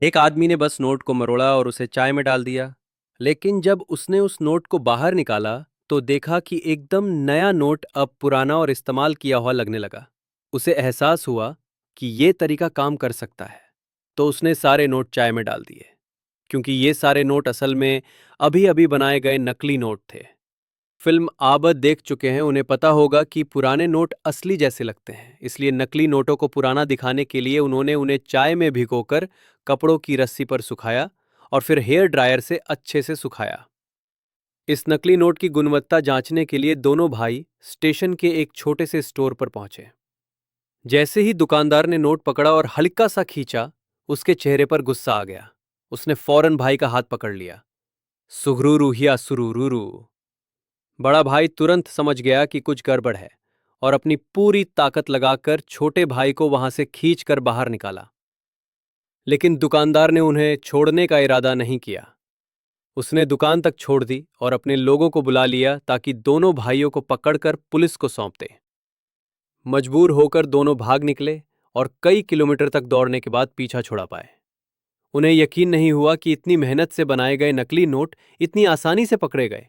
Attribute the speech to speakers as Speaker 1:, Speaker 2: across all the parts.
Speaker 1: एक आदमी ने बस नोट को मरोड़ा और उसे चाय में डाल दिया। लेकिन जब उसने उस नोट को बाहर निकाला तो देखा कि एकदम नया नोट अब पुराना और इस्तेमाल किया हुआ लगने लगा। उसे एहसास हुआ कि ये तरीका काम कर सकता है। तो उसने सारे नोट चाय में डाल दिए, क्योंकि ये सारे नोट असल में अभी अभी बनाए गए नकली नोट थे। फिल्म आबद देख चुके हैं, उन्हें पता होगा कि पुराने नोट असली जैसे लगते हैं, इसलिए नकली नोटों को पुराना दिखाने के लिए उन्होंने उन्हें चाय में भिगोकर कपड़ों की रस्सी पर सुखाया और फिर हेयर ड्रायर से अच्छे से सुखाया। इस नकली नोट की गुणवत्ता जांचने के लिए दोनों भाई स्टेशन के एक छोटे से स्टोर पर पहुंचे। जैसे ही दुकानदार ने नोट पकड़ा और हल्का सा खींचा, उसके चेहरे पर गुस्सा आ गया। उसने फौरन भाई का हाथ पकड़ लिया। सुगरूरू या सुरूरूरू। बड़ा भाई तुरंत समझ गया कि कुछ गड़बड़ है और अपनी पूरी ताकत लगाकर छोटे भाई को वहां से खींचकर बाहर निकाला। लेकिन दुकानदार ने उन्हें छोड़ने का इरादा नहीं किया। उसने दुकान तक छोड़ दी और अपने लोगों को बुला लिया ताकि दोनों भाइयों को पकड़कर पुलिस को सौंप दे। मजबूर होकर दोनों भाग निकले और कई किलोमीटर तक दौड़ने के बाद पीछा छुड़ा पाए। उन्हें यकीन नहीं हुआ कि इतनी मेहनत से बनाए गए नकली नोट इतनी आसानी से पकड़े गए।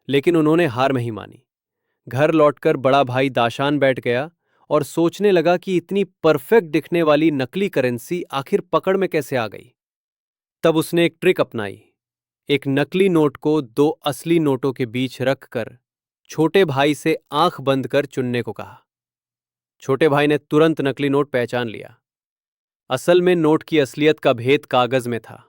Speaker 1: लेकिन उन्होंने हार नहीं मानी। घर लौटकर बड़ा भाई दाशान बैठ गया और सोचने लगा कि इतनी परफेक्ट दिखने वाली नकली करेंसी आखिर पकड़ में कैसे आ गई। तब उसने एक ट्रिक अपनाई। एक नकली नोट को दो असली नोटों के बीच रखकर छोटे भाई से आंख बंद कर चुनने को कहा। छोटे भाई ने तुरंत नकली नोट पहचान लिया। असल में नोट की असलियत का भेद कागज में था।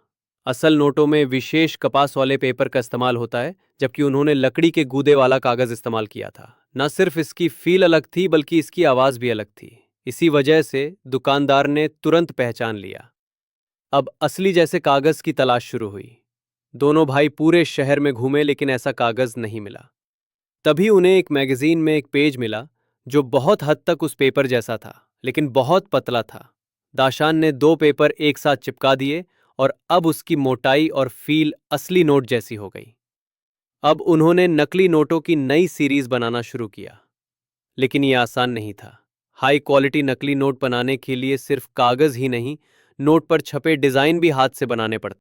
Speaker 1: असल नोटों में विशेष कपास वाले पेपर का इस्तेमाल होता है, जबकि उन्होंने लकड़ी के गूदे वाला कागज इस्तेमाल किया था। न सिर्फ इसकी फील अलग थी बल्कि इसकी आवाज भी अलग थी। इसी वजह से दुकानदार ने तुरंत पहचान लिया। अब असली जैसे कागज की तलाश शुरू हुई। दोनों भाई पूरे शहर में घूमे लेकिन ऐसा कागज नहीं मिला। तभी उन्हें एक मैगजीन में एक पेज मिला जो बहुत हद तक उस पेपर जैसा था, लेकिन बहुत पतला था। दाशान ने दो पेपर एक साथ चिपका दिए और अब उसकी मोटाई और फील असली नोट जैसी हो गई। अब उन्होंने नकली नोटों की नई सीरीज बनाना शुरू किया। लेकिन यह आसान नहीं था। हाई क्वालिटी नकली नोट बनाने के लिए सिर्फ कागज ही नहीं, नोट पर छपे डिजाइन भी हाथ से बनाने पड़ते।